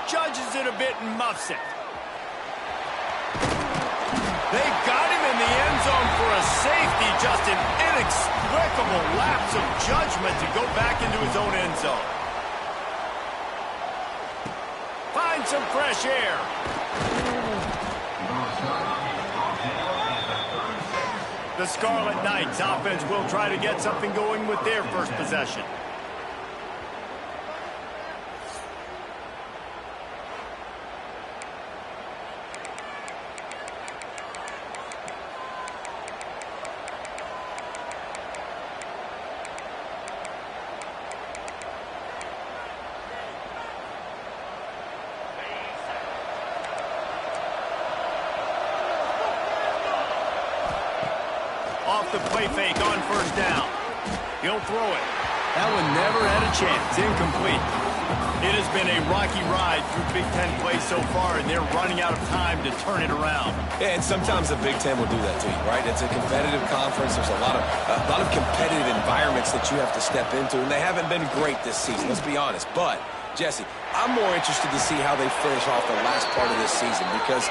judges it a bit and muffs it. They've got him in the end zone for a safety. Just an inexplicable lapse of judgment to go back into his own end zone. Find some fresh air. The Scarlet Knights offense will try to get something going with their first possession. Off the play fake on first down. He'll throw it. That one never had a chance. Incomplete. It has been a rocky ride through Big Ten play so far, and they're running out of time to turn it around. Yeah, and sometimes the Big Ten will do that to you, right? It's a competitive conference. There's a lot of competitive environments that you have to step into, and they haven't been great this season, let's be honest. But, Jesse, I'm more interested to see how they finish off the last part of this season, because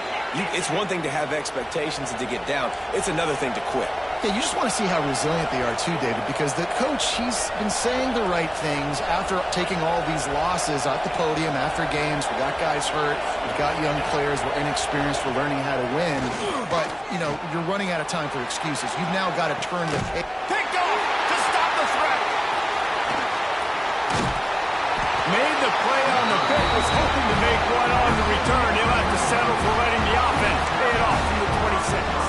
it's one thing to have expectations and to get down. It's another thing to quit. Yeah, you just want to see how resilient they are too, David, because the coach, he's been saying the right things after taking all these losses at the podium after games. We got guys hurt. We've got young players. We're inexperienced. We're learning how to win. But, you know, you're running out of time for excuses. You've now got to turn the page. Picked off to stop the threat. Made the play on the pick. Was hoping to make one on the return. He'll have to settle for letting the offense pay it off from the 26.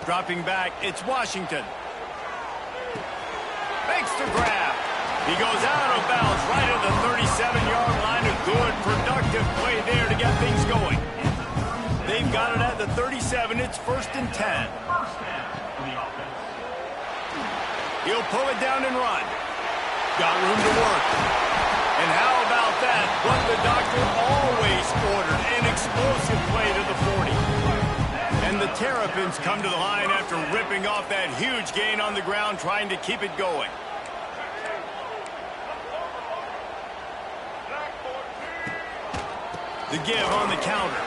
Dropping back, it's Washington. Makes the grab. He goes out of bounds right at the 37-yard line. A good, productive play there to get things going. They've got it at the 37. It's 1st and 10. He'll pull it down and run. Got room to work. And how about that? What the doctor always ordered. An explosive play to the 40. And the Terrapins come to the line after ripping off that huge gain on the ground, trying to keep it going. The give on the counter.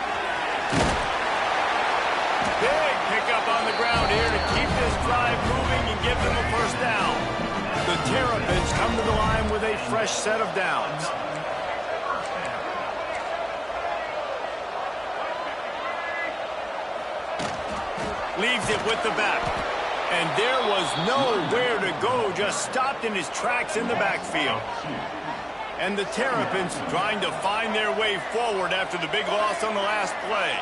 Big pickup on the ground here to keep this drive moving and give them a first down. The Terrapins come to the line with a fresh set of downs. Leaves it with the back. And there was nowhere to go, just stopped in his tracks in the backfield. And the Terrapins trying to find their way forward after the big loss on the last play.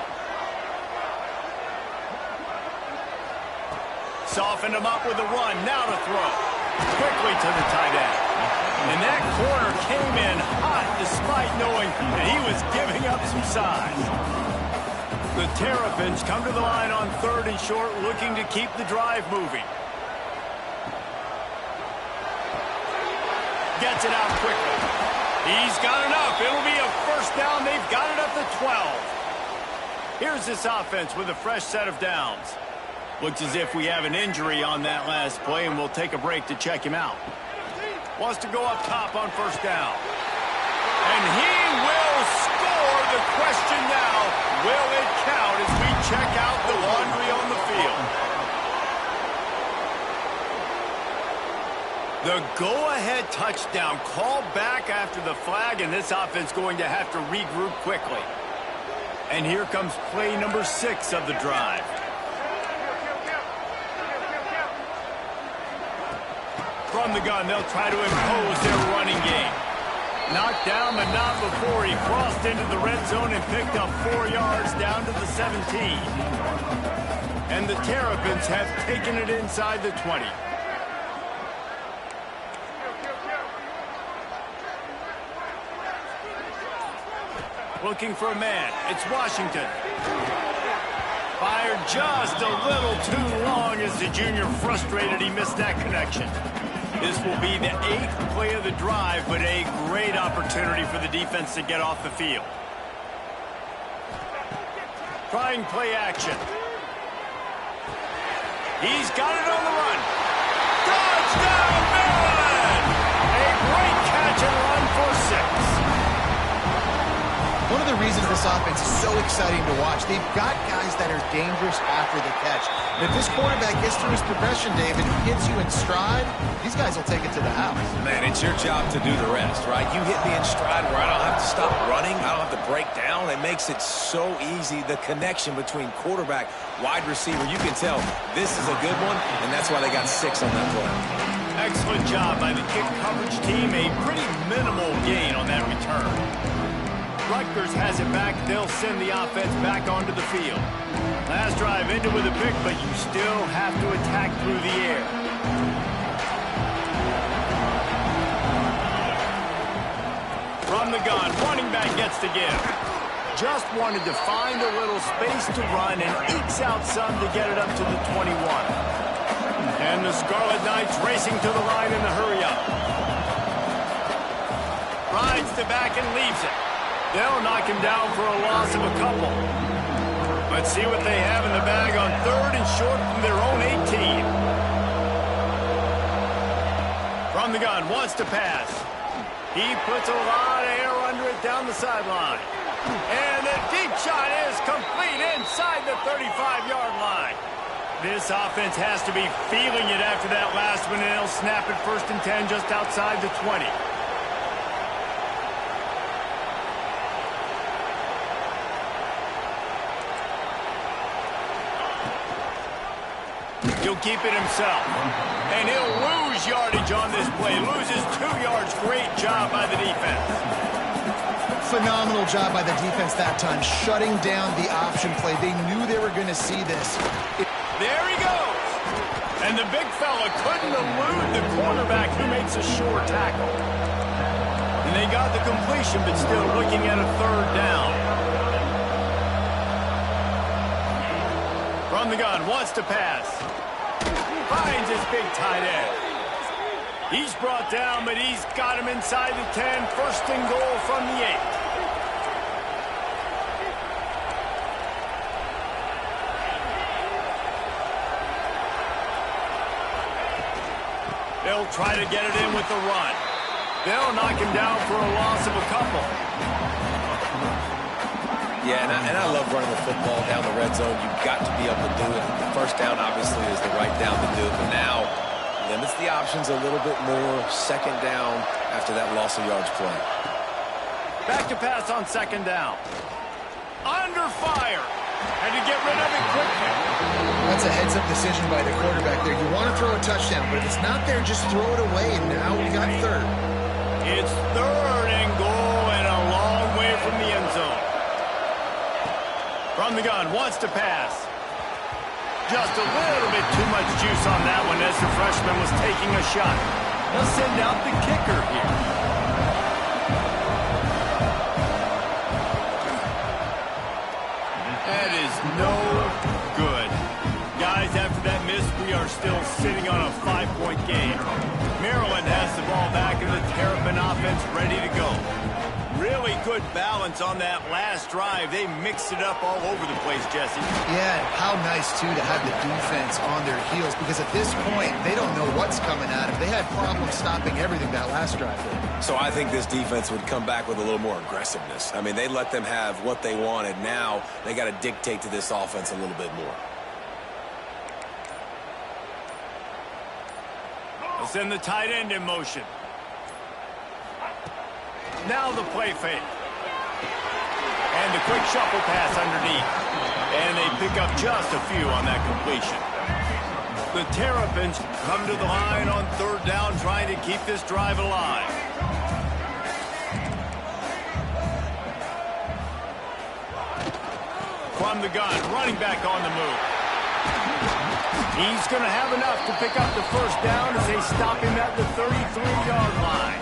Softened him up with a run, now to throw. Quickly to the tight end. And that corner came in hot despite knowing that he was giving up some size. The Terrapins come to the line on 3rd and short, looking to keep the drive moving. Gets it out quickly. He's got enough. It'll be a first down. They've got it up to 12. Here's this offense with a fresh set of downs. Looks as if we have an injury on that last play, and we'll take a break to check him out. Wants to go up top on first down. And he will score. The question now, will it count as we check out the laundry on the field? The go-ahead touchdown called back after the flag, and this offense going to have to regroup quickly. And here comes play number 6 of the drive. From the gun, they'll try to impose their running game. Knocked down, but not before he crossed into the red zone and picked up 4 yards down to the 17. And the Terrapins have taken it inside the 20. Looking for a man. It's Washington. Fired just a little too long as the junior frustrated he missed that connection. This will be the 8th play of the drive, but a great opportunity for the defense to get off the field. Trying play action. He's got it on the run. Touchdown, Maryland! A great catch and run for 6. One of the reasons this offense is so exciting to watch, they've got guys that are dangerous after the catch. And if this quarterback gets through his progression, David, hits you in stride, these guys will take it to the house. Man, it's your job to do the rest, right? You hit me in stride where I don't have to stop running. I don't have to break down. It makes it so easy. The connection between quarterback, wide receiver, you can tell this is a good one, and that's why they got 6 on that play. Excellent job by the kick coverage team. A pretty minimal gain on that return. Rutgers has it back. They'll send the offense back onto the field. Last drive ended with a pick, but you still have to attack through the air. From the gun, running back gets to give. Just wanted to find a little space to run and ekes out some to get it up to the 21. And the Scarlet Knights racing to the line in the hurry-up. Rides the back and leaves it. They'll knock him down for a loss of a couple. Let's see what they have in the bag on 3rd and short from their own 18. From the gun, wants to pass. He puts a lot of air under it down the sideline. And the deep shot is complete inside the 35-yard line. This offense has to be feeling it after that last one, and they'll snap it 1st and 10 just outside the 20. He'll keep it himself. And he'll lose yardage on this play. Loses 2 yards. Great job by the defense. Phenomenal job by the defense that time, shutting down the option play. They knew they were going to see this. There he goes. And the big fella couldn't elude the cornerback who makes a sure tackle. And they got the completion, but still looking at a 3rd down. From the gun, wants to pass. Finds his big tight end. He's brought down, but he's got him inside the 10. 1st and goal from the 8. They'll try to get it in with the run. They'll knock him down for a loss of a couple. Yeah, and I love running the football down the red zone. You've got to be able to do it. The 1st down, obviously, is the right down to do it. But now, limits the options a little bit more. 2nd down after that loss of yards play. Back to pass on 2nd down. Under fire. And to get rid of it quickly. That's a heads-up decision by the quarterback there. You want to throw a touchdown, but if it's not there, just throw it away. And now we got 3rd. It's 3rd and goal and a long way from the end zone. From the gun, wants to pass. Just a little bit too much juice on that one as the freshman was taking a shot. They'll send out the kicker here. That is no good. Guys, after that miss, we are still sitting on a 5-point game. Maryland has the ball back in the Terrapin offense ready to go. Really good balance on that last drive. They mixed it up all over the place, Jesse. Yeah, how nice, too, to have the defense on their heels, because at this point, they don't know what's coming at them. They had problems stopping everything that last drive. So I think this defense would come back with a little more aggressiveness. I mean, they let them have what they wanted. Now they got to dictate to this offense a little bit more. They'll send the tight end in motion. Now the play fake. And the quick shuffle pass underneath. And they pick up just a few on that completion. The Terrapins come to the line on 3rd down, trying to keep this drive alive. From the gun, running back on the move. He's going to have enough to pick up the 1st down as they stop him at the 33-yard line.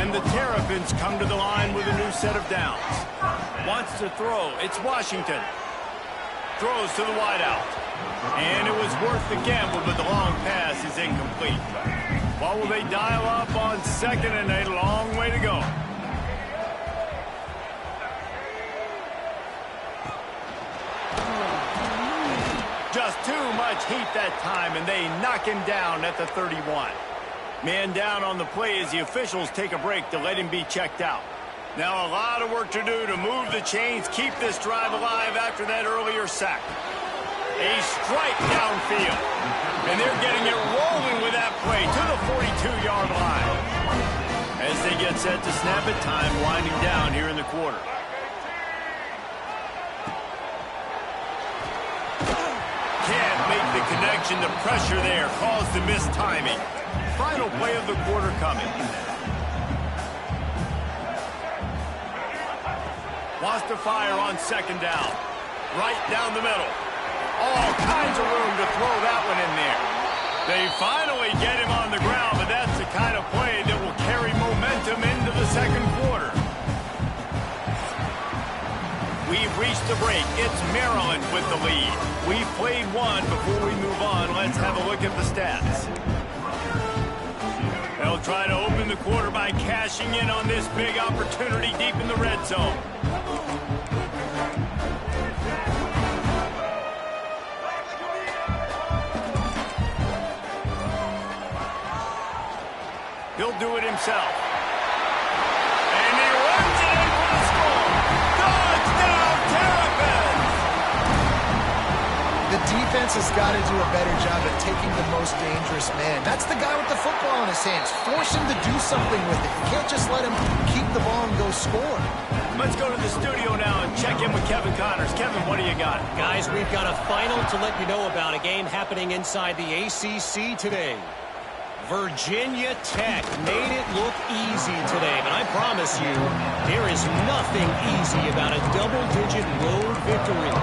And the Terrapins come to the line with a new set of downs. Wants to throw. It's Washington. Throws to the wideout. And it was worth the gamble, but the long pass is incomplete. What will they dial up on 2nd and a long way to go? Just too much heat that time, and they knock him down at the 31. Man down on the play as the officials take a break to let him be checked out. Now a lot of work to do to move the chains, keep this drive alive after that earlier sack. A strike downfield. And they're getting it rolling with that play to the 42-yard line. As they get set to snap it, time winding down here in the quarter. Can't make the connection. The pressure there caused the missed timing. Final play of the quarter coming. Wants to fire on second down. Right down the middle. All kinds of room to throw that one in there. They finally get him on the ground, but that's the kind of play that will carry momentum into the second quarter. We've reached the break. It's Maryland with the lead. We've played one. Before we move on, let's have a look at the stats. They'll try to open the quarter by cashing in on this big opportunity deep in the red zone. He'll do it himself. And he runs it in for the score. Touchdown, Terrapins! The defense has got to do a better job at taking the most dangerous man. That's the guy with the football in his hands. Force him to do something with it. You can't just let him keep the ball and go score. Let's go to the studio now and check in with Kevin Connors. Kevin, what do you got? Guys, we've got a final to let you know about. A game happening inside the ACC today. Virginia Tech made it look easy today, but I promise you, there is nothing easy about a double-digit road victory.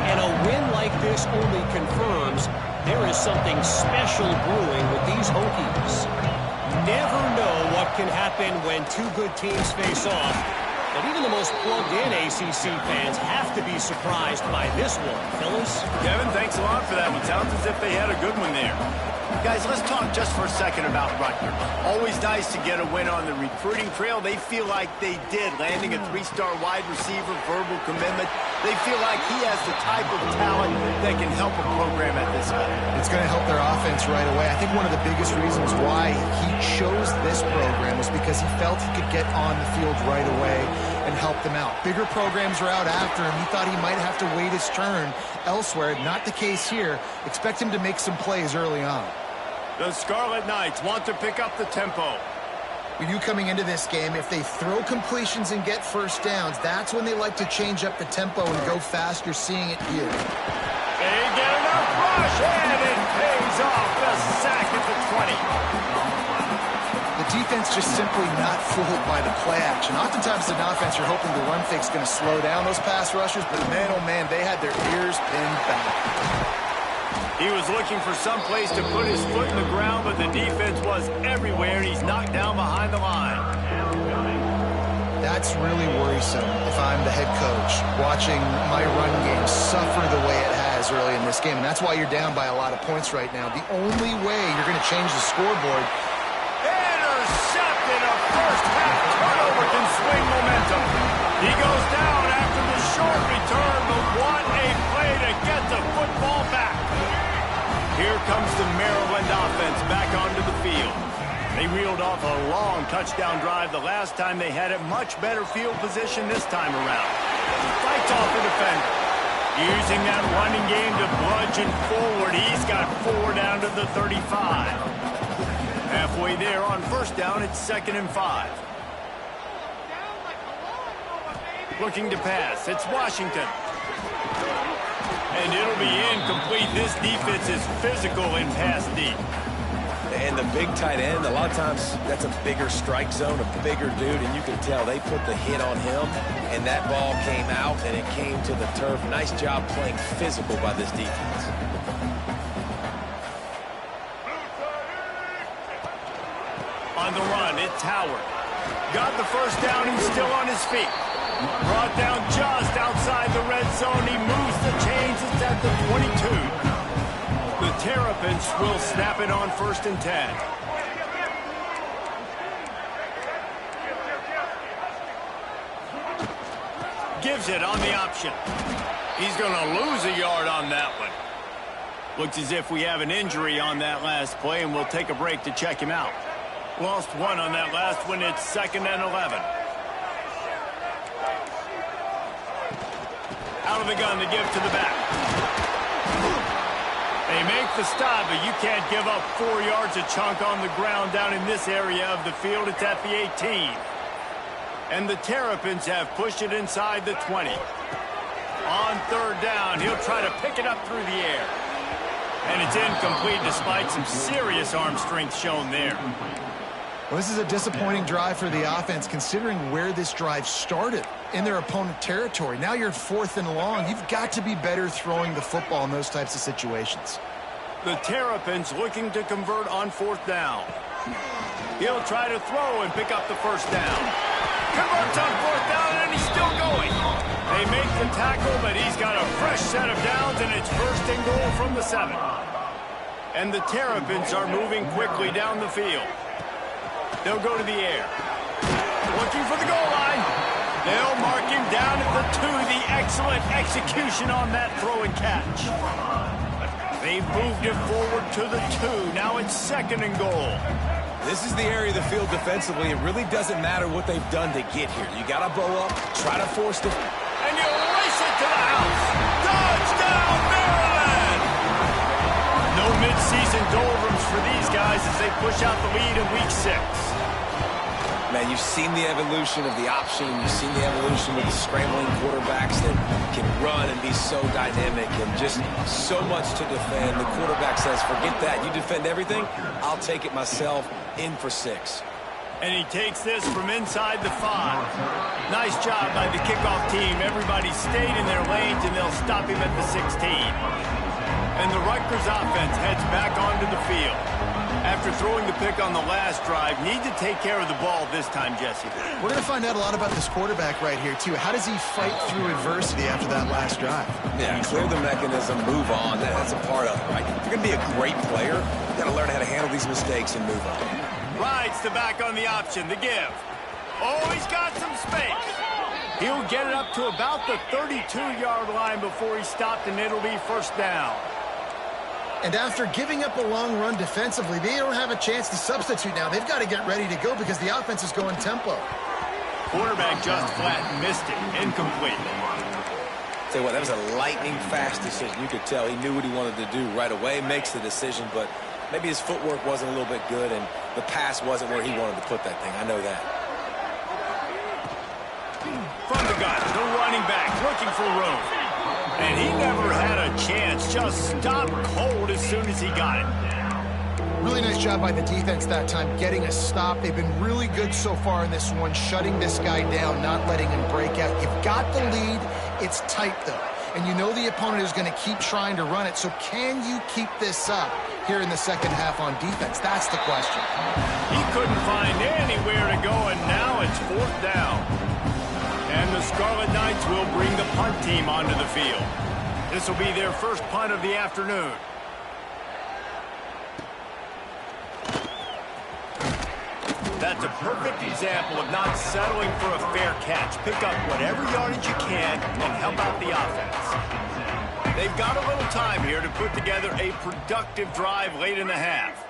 And a win like this only confirms there is something special brewing with these Hokies. Never know what can happen when two good teams face off, but even the most plugged-in ACC fans have to be surprised by this one, fellas. Kevin, thanks a lot for that one. Sounds as if they had a good one there. Guys, let's talk just for a second about Rutgers. Always nice to get a win on the recruiting trail. They feel like they did, landing a three-star wide receiver, verbal commitment. They feel like he has the type of talent that can help a program at this level. It's going to help their offense right away. I think one of the biggest reasons why he chose this program was because he felt he could get on the field right away and help them out. Bigger programs are out after him. He thought he might have to wait his turn elsewhere. Not the case here. Expect him to make some plays early on. The Scarlet Knights want to pick up the tempo. With you coming into this game, if they throw completions and get first downs, that's when they like to change up the tempo and go fast. You're seeing it here. They get enough rush, and it pays off. The sack at the 20. The defense just simply not fooled by the play action. Oftentimes, an offense, you're hoping the run fake's going to slow down those pass rushers, but man, oh man, they had their ears pinned back. He was looking for some place to put his foot in the ground, but the defense was everywhere, and he's knocked down behind the line. That's really worrisome if I'm the head coach, watching my run game suffer the way it has early in this game. And that's why you're down by a lot of points right now. The only way you're going to change the scoreboard. Intercepted. A first-half turnover can swing momentum. He goes down after the short return, but what a play to get the football back. Here comes the Maryland offense back onto the field. They reeled off a long touchdown drive the last time they had it. Much better field position this time around. Fights off the defender. Using that running game to bludgeon forward. He's got 4 down to the 35. Halfway there on first down, it's 2nd and 5. Looking to pass. It's Washington. And it'll be incomplete. This defense is physical in pass deep. And the big tight end, a lot of times that's a bigger strike zone, a bigger dude, and you can tell they put the hit on him, and that ball came out, and it came to the turf. Nice job playing physical by this defense. On the run, it's Howard. Got the first down, he's still on his feet. Brought down just outside the red zone. He moves the chains. It's at the 22. The Terrapins will snap it on 1st and 10. Gives it on the option. He's going to lose a yard on that one. Looks as if we have an injury on that last play, and we'll take a break to check him out. Lost one on that last one. It's 2nd and 11. Out of the gun to give to the back. They make the stop, but you can't give up 4 yards a chunk on the ground down in this area of the field. It's at the 18. And the Terrapins have pushed it inside the 20. On 3rd down, he'll try to pick it up through the air. And it's incomplete despite some serious arm strength shown there. Well, this is a disappointing drive for the offense considering where this drive started in their opponent territory. Now you're 4th and long. You've got to be better throwing the football in those types of situations. The Terrapins looking to convert on 4th down. He'll try to throw and pick up the 1st down. Converts on 4th down, and he's still going. They make the tackle, but he's got a fresh set of downs, and it's 1st and goal from the 7. And the Terrapins are moving quickly down the field. They'll go to the air. Looking for the goal line. They'll mark him down at the 2. The excellent execution on that throw and catch. They've moved it forward to the 2. Now it's 2nd and goal. This is the area of the field defensively. It really doesn't matter what they've done to get here. You got to bow up, try to force the... And you race it to the house. Touchdown, Maryland! No midseason doldrums for these guys as they push out the lead in Week 6. Man, you've seen the evolution of the option. You've seen the evolution of the scrambling quarterbacks that can run and be so dynamic and just so much to defend. The quarterback says, forget that. You defend everything, I'll take it myself. In for 6. And he takes this from inside the 5. Nice job by the kickoff team. Everybody stayed in their lanes, and they'll stop him at the 16. And the Rutgers offense heads back onto the field. After throwing the pick on the last drive, need to take care of the ball this time, Jesse. We're going to find out a lot about this quarterback right here, too. How does he fight through adversity after that last drive? Yeah, clear the mechanism, move on. That's a part of it, right? If you're going to be a great player, you've got to learn how to handle these mistakes and move on. Rides the back on the option, the give. Oh, he's got some space. He'll get it up to about the 32-yard line before he stopped, and it'll be 1st down. And after giving up a long run defensively, they don't have a chance to substitute now. They've got to get ready to go because the offense is going tempo. Quarterback just flat missed it. Incomplete. Tell you what, that was a lightning-fast decision. You could tell he knew what he wanted to do right away, makes the decision, but maybe his footwork wasn't a little bit good, and the pass wasn't where he wanted to put that thing. I know that. From the gun, the running back looking for room. And he never had a chance. Just stopped cold as soon as he got it. Really nice job by the defense that time, getting a stop. They've been really good so far in this one, shutting this guy down, not letting him break out. You've got the lead. It's tight, though. And you know the opponent is going to keep trying to run it. So can you keep this up here in the second half on defense? That's the question. He couldn't find anywhere to go, and now it's 4th down. And the Scarlet Knights will bring the punt team onto the field. This will be their first punt of the afternoon. That's a perfect example of not settling for a fair catch. Pick up whatever yardage you can and help out the offense. They've got a little time here to put together a productive drive late in the half.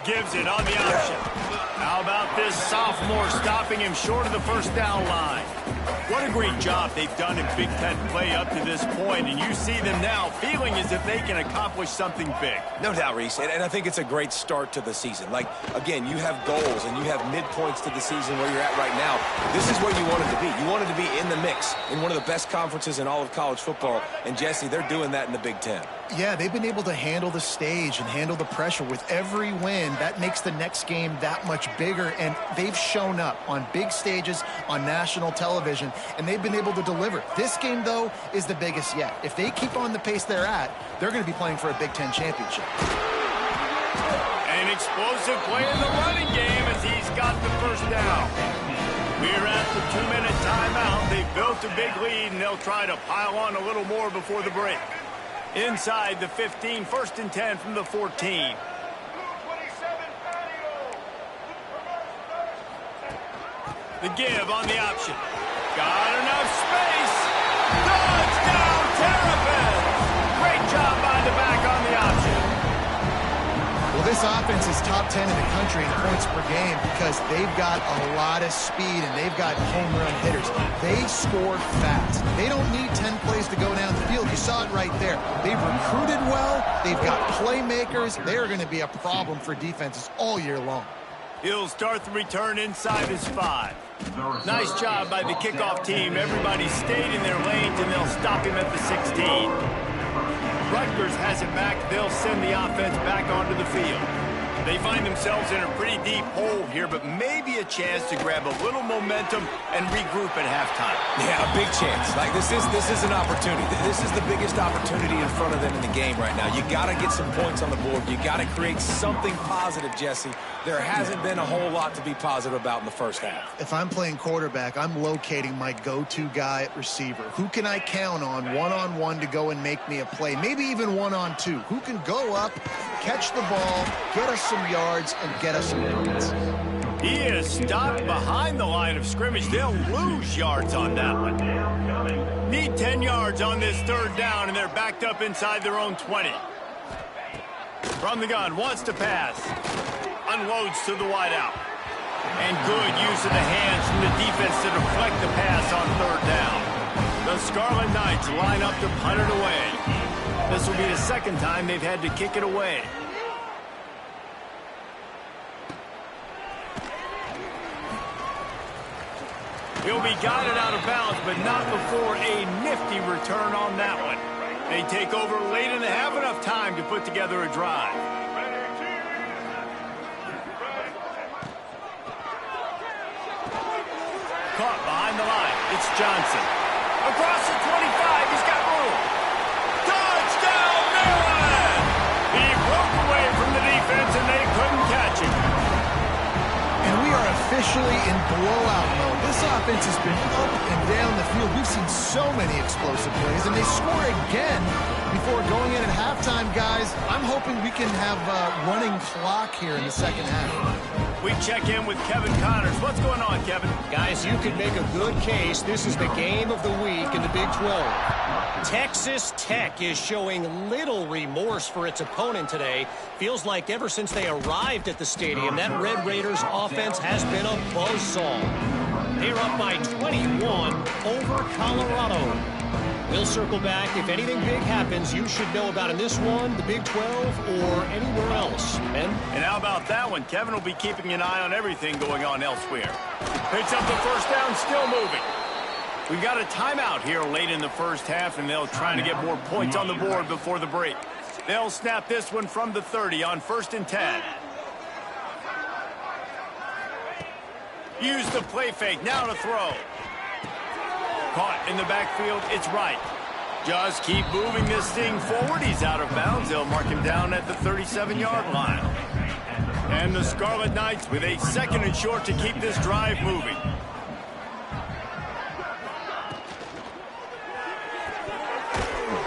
Gives it on the option. How about this sophomore stopping him short of the 1st down line? What a great job they've done in Big Ten play up to this point, and you see them now feeling as if they can accomplish something big. No doubt, Reese, and I think it's a great start to the season. Like, again, you have goals and you have midpoints to the season where you're at right now. This is where you wanted to be. You wanted to be in the mix in one of the best conferences in all of college football, and Jesse, they're doing that in the Big Ten. Yeah, they've been able to handle the stage and handle the pressure with every win. That makes the next game that much bigger, and they've shown up on big stages on national television, and they've been able to deliver. This game, though, is the biggest yet. If they keep on the pace they're at, they're going to be playing for a Big Ten championship. An explosive play in the running game as he's got the 1st down. We're at the 2-minute timeout. They've built a big lead, and they'll try to pile on a little more before the break. Inside the 15, 1st and 10 from the 14. The give on the option. Got enough space. Touchdown, Terrapins! Great job by This offense is top 10 in the country in points per game because they've got a lot of speed and they've got home run hitters. They score fast. They don't need 10 plays to go down the field. You saw it right there. They've recruited well. They've got playmakers. They are going to be a problem for defenses all year long. He'll start the return inside his 5. Nice job by the kickoff team. Everybody stayed in their lanes, and they'll stop him at the 16. Rutgers has it back. They'll send the offense back onto the field. They find themselves in a pretty deep hole here, but maybe a chance to grab a little momentum and regroup at halftime. Yeah, a big chance. Like, this is an opportunity. This is the biggest opportunity in front of them in the game right now. You got to get some points on the board. You got to create something positive, Jesse. There hasn't been a whole lot to be positive about in the first half. If I'm playing quarterback, I'm locating my go-to guy at receiver. Who can I count on one-on-one to go and make me a play? Maybe even one-on-two. Who can go up, catch the ball, get us some yards, and get us some points? He is stopped behind the line of scrimmage. They'll lose yards on that one. Need 10 yards on this third down, and they're backed up inside their own 20. From the gun, wants to pass. Unloads to the wideout. And good use of the hands from the defense to deflect the pass on third down. The Scarlet Knights line up to punt it away. This will be the second time they've had to kick it away. He'll be guided out of bounds, but not before a nifty return on that one. They take over late and they have enough time to put together a drive. Caught behind the line. It's Johnson. Across the 25. He's got room. Touchdown, Maryland! He broke away from the defense and they couldn't catch him. And we are officially in blowout mode. This offense has been up and down the field. We've seen so many explosive plays, and they score again before going in at halftime, guys. I'm hoping we can have a running clock here in the second half. We check in with Kevin Connors. What's going on, Kevin? Guys, you could make a good case. This is the game of the week in the Big 12. Texas Tech is showing little remorse for its opponent today. Feels like ever since they arrived at the stadium, that Red Raiders offense has been a buzzsaw. They're up by 21 over Colorado. We'll circle back. If anything big happens, you should know about in this one, the Big 12, or anywhere else. Ben? And how about that one? Kevin will be keeping an eye on everything going on elsewhere. Picks up the first down, still moving. We've got a timeout here late in the first half, and they'll try to get more points on the board before the break. They'll snap this one from the 30 on 1st and 10. Use the play fake, now to throw. Caught in the backfield, it's right. Just keep moving this thing forward. He's out of bounds. They'll mark him down at the 37-yard line. And the Scarlet Knights with a 2nd and short to keep this drive moving.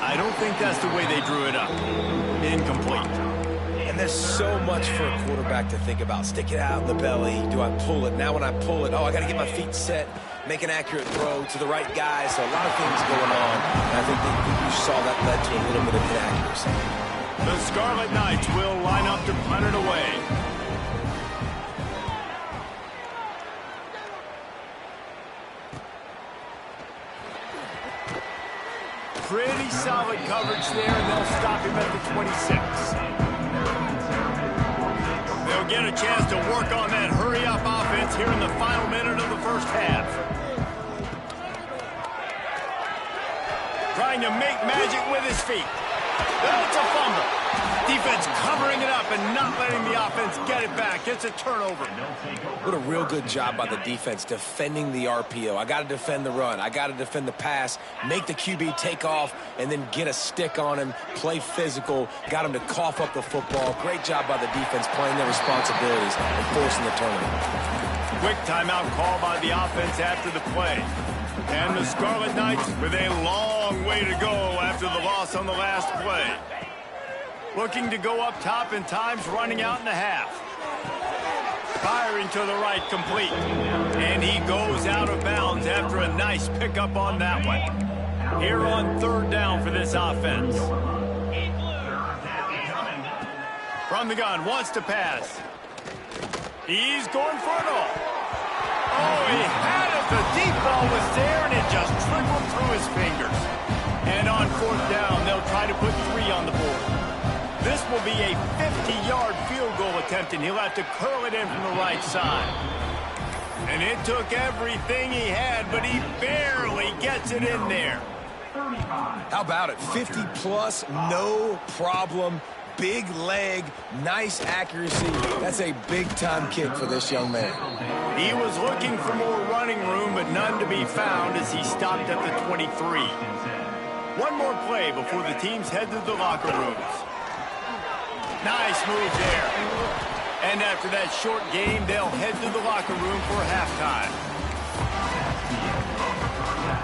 I don't think that's the way they drew it up. Incomplete. And there's so much for a quarterback to think about. Stick it out in the belly. Do I pull it? Now when I pull it, I got to get my feet set, make an accurate throw to the right guy. So a lot of things going on. And I think that you saw that led to a little bit of inaccuracy. The Scarlet Knights will line up to punt it away. Pretty solid coverage there, and they'll stop him at the 26. They'll get a chance to work on that hurry-up offense here in the final minute of the first half. Trying to make magic with his feet. That's a fumble. Defense covering it up and not letting the offense get it back. It's a turnover. What a real good job by the defense defending the RPO. I got to defend the run. I got to defend the pass, make the QB take off, and then get a stick on him, play physical, got him to cough up the football. Great job by the defense playing their responsibilities and forcing the turnover. Quick timeout call by the offense after the play. And the Scarlet Knights with a long way to go after the loss on the last play. Looking to go up top, and time's running out in the half. Firing to the right, complete. And he goes out of bounds after a nice pickup on that one. Here on 3rd down for this offense. From the gun, wants to pass. He's going for it all. Oh, he had it. The deep ball was there, and it just trickled through his fingers. And on fourth down, they'll try to put 3 on the board. This will be a 50-yard field goal attempt, and he'll have to curl it in from the right side. And it took everything he had, but he barely gets it in there. How about it? 50-plus, no problem. Big leg, nice accuracy. That's a big-time kick for this young man. He was looking for more running room, but none to be found as he stopped at the 23. One more play before the teams head to the locker rooms. Nice move there. And after that short game, they'll head to the locker room for halftime.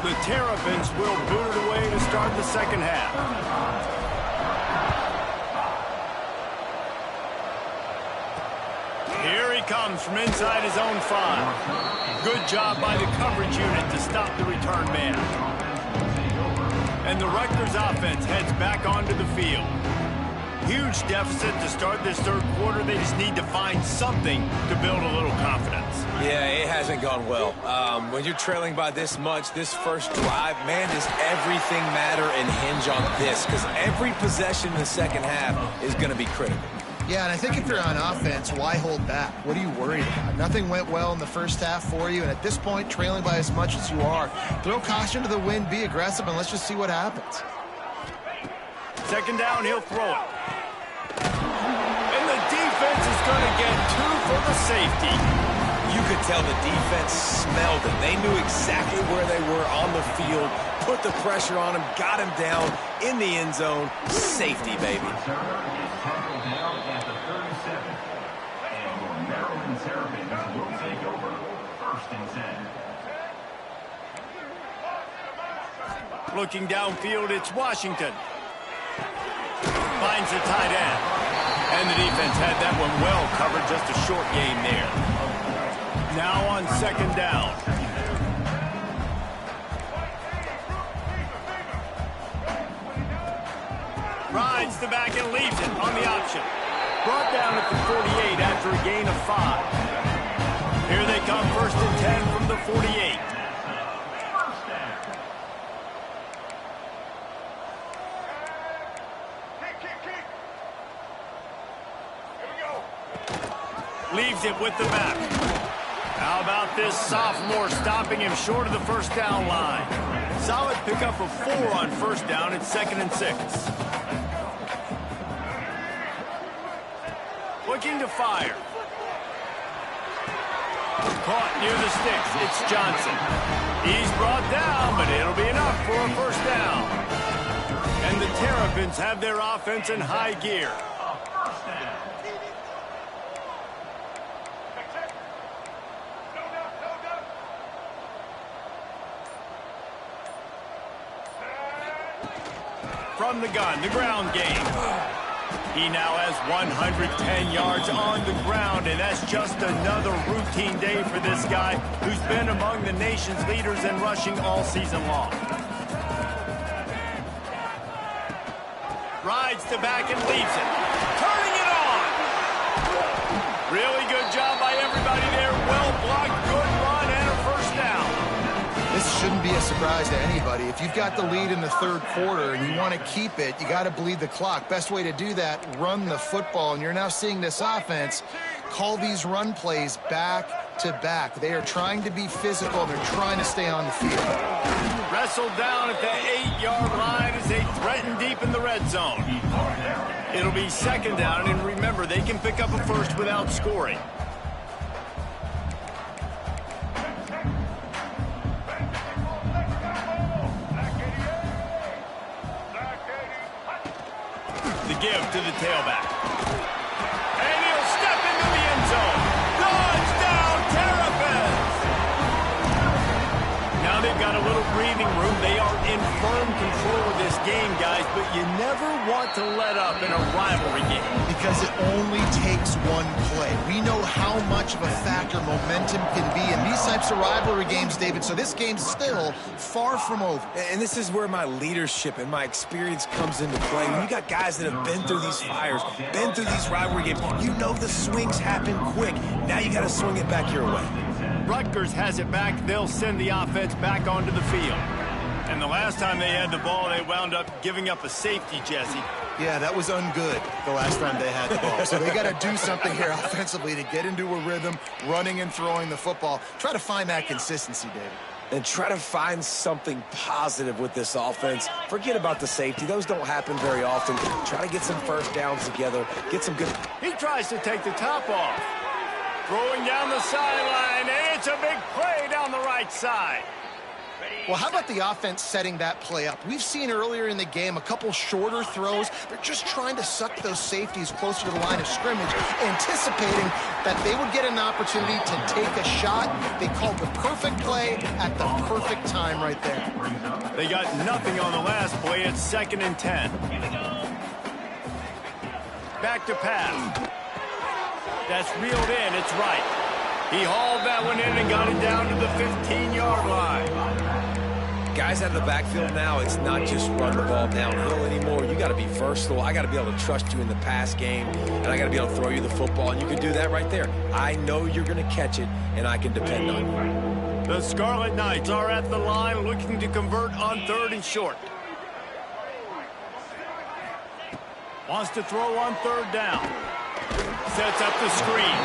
The Terrapins will boot it away to start the second half. Here he comes from inside his own 5. Good job by the coverage unit to stop the return man. And the Rutgers offense heads back onto the field. Huge deficit to start this third quarter. They just need to find something to build a little confidence. Yeah, it hasn't gone well. When you're trailing by this much, this first drive, man, does everything matter and hinge on this, because every possession in the second half is going to be critical. Yeah, and I think if you're on offense, why hold back? What are you worried about? Nothing went well in the first half for you, and at this point, trailing by as much as you are, throw caution to the wind, be aggressive, and let's just see what happens. Second down, he'll throw it. And the defense is going to get 2 for the safety. You could tell the defense smelled it. They knew exactly where they were on the field, put the pressure on him, got him down in the end zone. Safety, baby. Looking downfield, it's Washington. Finds the tight end. And the defense had that one well covered, just a short gain there. Now on second down. Rides the back and leaves it on the option. Brought down at the 48 after a gain of 5. Here they come, 1st and 10 from the 48. Leaves it with the back. How about this sophomore stopping him short of the first down line? Solid pickup of 4 on first down. It's 2nd and 6. Looking to fire. Caught near the sticks. It's Johnson. He's brought down, but it'll be enough for a first down. And the Terrapins have their offense in high gear. From the gun, the ground game. He now has 110 yards on the ground, and that's just another routine day for this guy who's been among the nation's leaders in rushing all season long. Rides the back and leaves it. Turning it on! Really good job by everybody there. Well blocked, good run, and a first down. This shouldn't be a surprise to anybody. If you've got the lead in the third quarter and you want to keep it, you got to bleed the clock. Best way to do that, run the football. And you're now seeing this offense call these run plays back to back. They are trying to be physical. They're trying to stay on the field. Wrestled down at the 8-yard line as they threaten deep in the red zone. It'll be second down, and remember, they can pick up a first without scoring. The give to the tailback. And he'll step into the end zone. Touchdown, Terrapins! Now they've got a little breathing room. They are in firm control of this game, guys, but you never want to let up in a rivalry game. Because it only takes one play. We know how much of a factor momentum can be in these types of rivalry games, David, so this game's still far from over. And this is where my leadership and my experience comes into play. When you got guys that have been through these fires, been through these rivalry games, you know the swings happen quick. Now you got to swing it back your way. Rutgers has it back. They'll send the offense back onto the field. And the last time they had the ball, they wound up giving up a safety, Jesse. Yeah, that was ungood the last time they had the ball. So they got to do something here offensively to get into a rhythm, running and throwing the football. Try to find that consistency, David. And try to find something positive with this offense. Forget about the safety. Those don't happen very often. Try to get some first downs together. Get some good... He tries to take the top off. Throwing down the sideline, and it's a big play down the right side. Well, how about the offense setting that play up? We've seen earlier in the game a couple shorter throws. They're just trying to suck those safeties closer to the line of scrimmage, anticipating that they would get an opportunity to take a shot. They called the perfect play at the perfect time right there. They got nothing on the last play. It's 2nd and 10. Back to pass. That's reeled in. It's right. He hauled that one in and got it down to the 15-yard line. Guys out of the backfield now, it's not just run the ball downhill anymore. You got to be versatile. I got to be able to trust you in the pass game, and I got to be able to throw you the football, and you can do that right there. I know you're going to catch it, and I can depend on you. The Scarlet Knights are at the line looking to convert on 3rd and short. Wants to throw on 3rd down. Sets up the screen.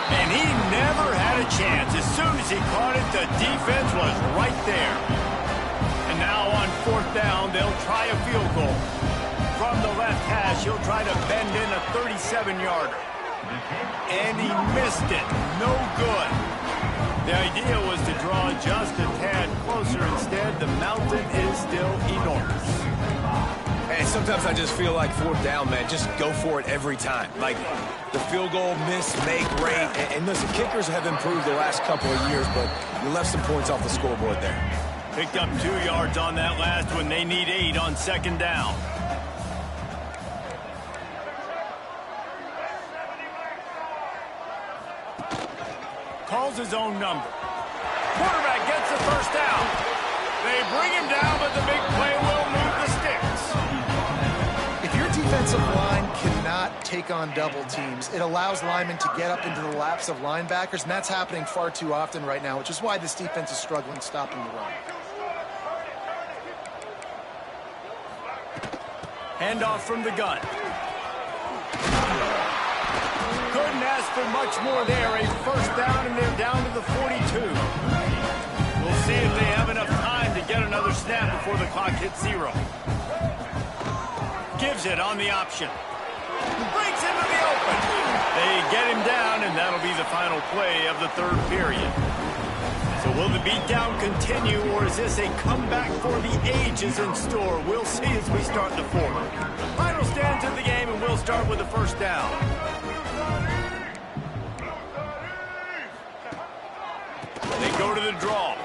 And he never had a chance. As soon as he caught it, the defense was right there. And now on 4th down, they'll try a field goal. From the left hash, he'll try to bend in a 37-yarder. And he missed it. No good. The idea was to draw just a tad closer. Instead, the mountain is still enormous. And sometimes I just feel like 4th down, man, just go for it every time. Like the field goal, miss, make, rate. And listen, kickers have improved the last couple of years, but you left some points off the scoreboard there. Picked up 2 yards on that last one. They need 8 on 2nd down. Calls his own number. Quarterback gets the 1st down. They bring him down, but the big play will move the sticks. If your defensive line cannot take on double teams, it allows linemen to get up into the laps of linebackers, and that's happening far too often right now, which is why this defense is struggling stopping the run. Handoff from the gun. Couldn't ask for much more there. A 1st down, and they're down to the 42. We'll see if they have enough time to get another snap before the clock hits 0. Gives it on the option. Breaks into the open. They get him down, and that'll be the final play of the 3rd period. So will the beatdown continue, or is this a comeback for the ages in store? We'll see as we start the 4th. Final stands in the game, and we'll start with the 1st down. They go to the draw.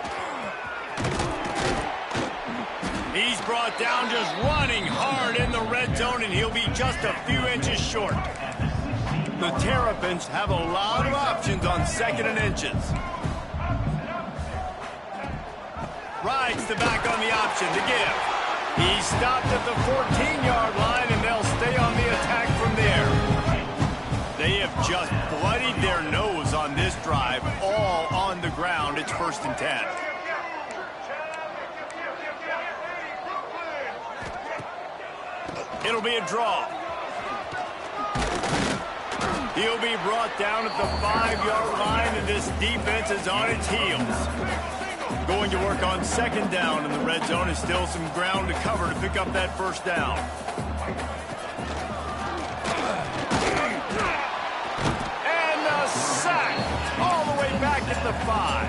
He's brought down just running hard in the red zone, and he'll be just a few inches short. The Terrapins have a lot of options on 2nd and inches. Rides the back on the option to give. He stopped at the 14-yard line, and they'll stay on the attack from there. They have just bloodied their nose on this drive, all on the ground. It's 1st and 10. It'll be a draw. He'll be brought down at the 5-yard line, and this defense is on its heels. Going to work on 2nd down in the red zone, and still some ground to cover to pick up that 1st down. And a sack all the way back at the 5.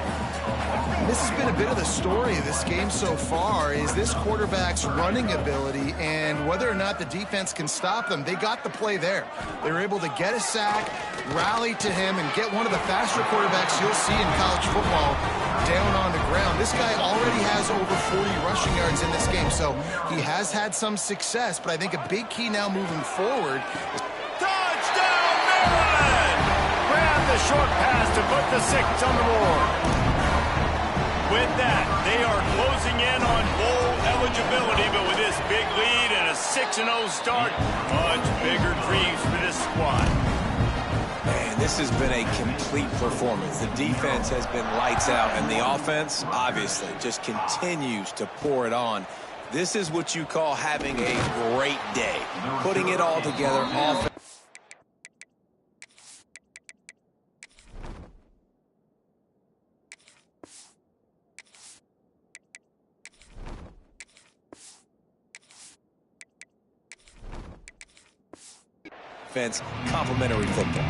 This has been a bit of the story of this game so far, is this quarterback's running ability, and whether or not the defense can stop them. They got the play there. They were able to get a sack, rally to him, and get one of the faster quarterbacks you'll see in college football down on the ground. This guy already has over 40 rushing yards in this game, so he has had some success, but I think a big key now moving forward is Touchdown, Maryland! Grab the short pass to put the 6 on the board. With that, they are closing in on bowl eligibility, but with this big lead and a 6-0 start, much bigger dreams for this squad. Man, this has been a complete performance. The defense has been lights out, and the offense, obviously, just continues to pour it on. This is what you call having a great day. Putting it all together, offense. Complementary football.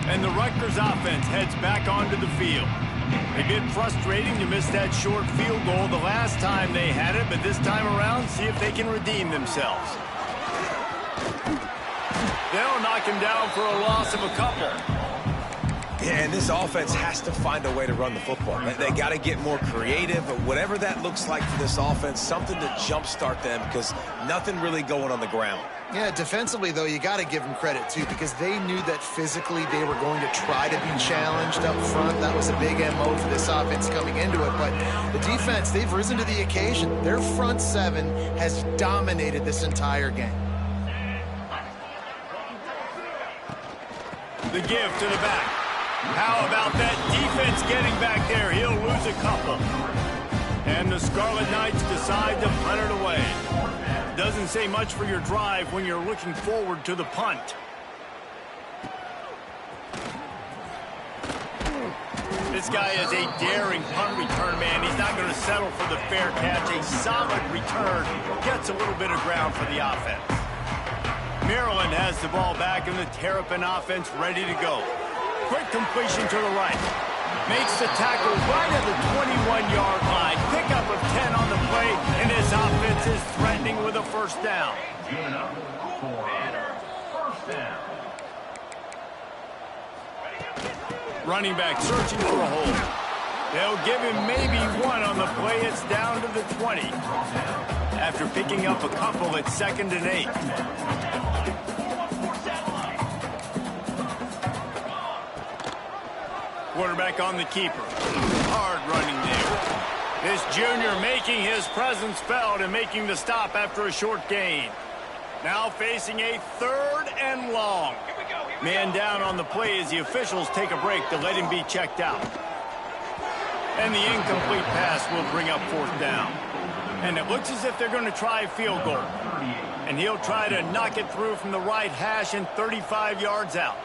And the Rutgers offense heads back onto the field. They've been frustrating to miss that short field goal the last time they had it, but this time around, see if they can redeem themselves. They'll knock him down for a loss of a couple. Yeah, and this offense has to find a way to run the football. They got to get more creative, but whatever that looks like for this offense, something to jumpstart them, because nothing really going on the ground. Yeah, defensively, though, you got to give them credit, too, because they knew that physically they were going to try to be challenged up front. That was a big MO for this offense coming into it. But the defense, they've risen to the occasion. Their front seven has dominated this entire game. The give to the back. How about that defense getting back there? He'll lose a couple. And the Scarlet Knights decide to punt it away. Doesn't say much for your drive when you're looking forward to the punt. This guy is a daring punt return man. He's not going to settle for the fair catch. A solid return gets a little bit of ground for the offense. Maryland has the ball back, and the Terrapin offense ready to go. Quick completion to the right. Makes the tackle right at the 21-yard line. Pickup of 10 on the play, and his offense is threatening with a first down. Running back searching for a hole. They'll give him maybe one on the play. It's down to the 20. After picking up a couple at 2nd and 8. Quarterback on the keeper. Hard running there. This junior making his presence felt and making the stop after a short gain. Now facing a 3rd and long. Man down on the play as the officials take a break to let him be checked out. And the incomplete pass will bring up 4th down. And it looks as if they're going to try a field goal. And he'll try to knock it through from the right hash and 35 yards out.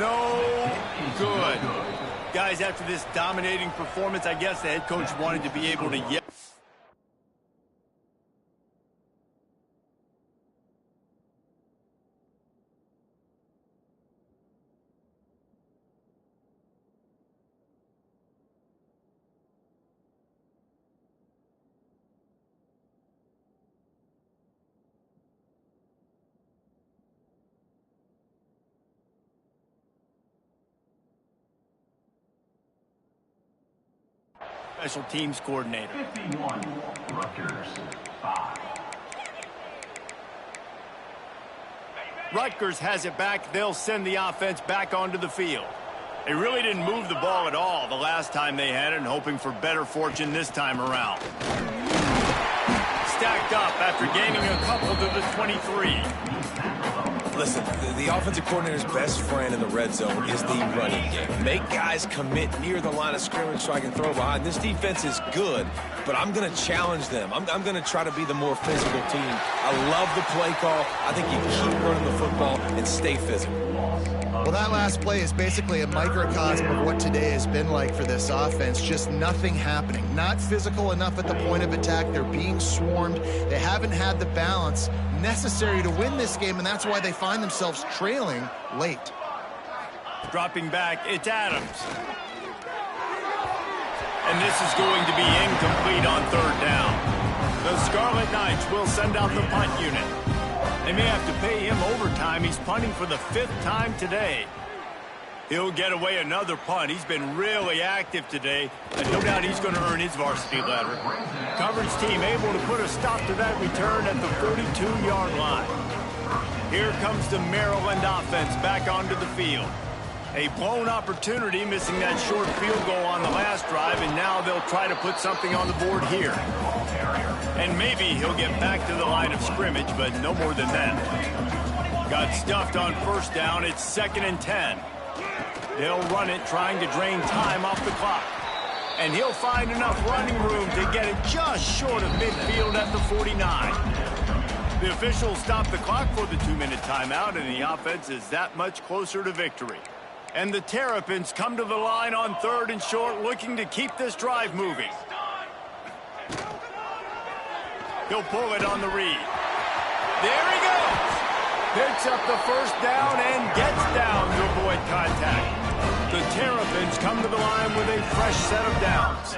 No good. Guys, after this dominating performance, I guess the head coach wanted to be able to yell. Special teams coordinator. 51, Rutgers, 5. Rutgers has it back. They'll send the offense back onto the field. They really didn't move the ball at all the last time they had it, and hoping for better fortune this time around. Stacked up after gaining a couple to the 23. Listen, the offensive coordinator's best friend in the red zone is the running game. Make guys commit near the line of scrimmage so I can throw behind. This defense is good, but I'm going to challenge them. I'm going to try to be the more physical team. I love the play call. I think you keep running the football and stay physical. Well, that last play is basically a microcosm of what today has been like for this offense. Just nothing happening. Not physical enough at the point of attack. They're being swarmed. They haven't had the balance necessary to win this game, and that's why they find themselves trailing late. Dropping back, it's Adams. And this is going to be incomplete on third down. The Scarlet Knights will send out the punt unit. They may have to pay him overtime. He's punting for the 5th time today. He'll get away another punt. He's been really active today, and no doubt he's going to earn his varsity letter. Coverage team able to put a stop to that return at the 42-yard line. Here comes the Maryland offense back onto the field. A blown opportunity, missing that short field goal on the last drive, and now they'll try to put something on the board here. And maybe he'll get back to the line of scrimmage, but no more than that. Got stuffed on first down. It's 2nd and 10. They'll run it, trying to drain time off the clock. And he'll find enough running room to get it just short of midfield at the 49. The officials stop the clock for the 2-minute timeout, and the offense is that much closer to victory. And the Terrapins come to the line on 3rd and short, looking to keep this drive moving. He'll pull it on the read. There he goes! Picks up the first down and gets down to avoid contact. The Terrapins come to the line with a fresh set of downs.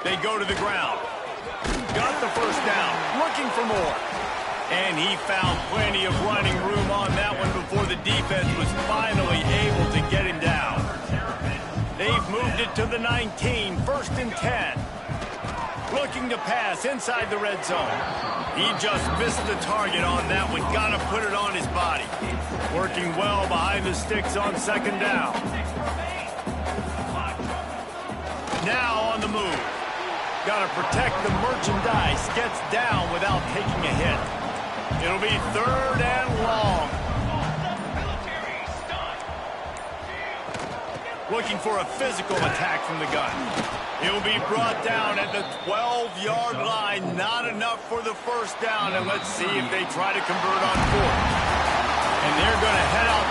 They go to the ground. Got the first down, looking for more. And he found plenty of running room on that one before the defense was finally able to get him down. They've moved it to the 19, 1st and 10. Looking to pass inside the red zone. He just missed the target on that one. Got to put it on his body. Working well behind the sticks on 2nd down. Now on the move. Got to protect the merchandise. Gets down without taking a hit. It'll be 3rd and long. Looking for a physical attack from the gun. He'll be brought down at the 12-yard line. Not enough for the first down. And let's see if they try to convert on 4th. And they're going to head out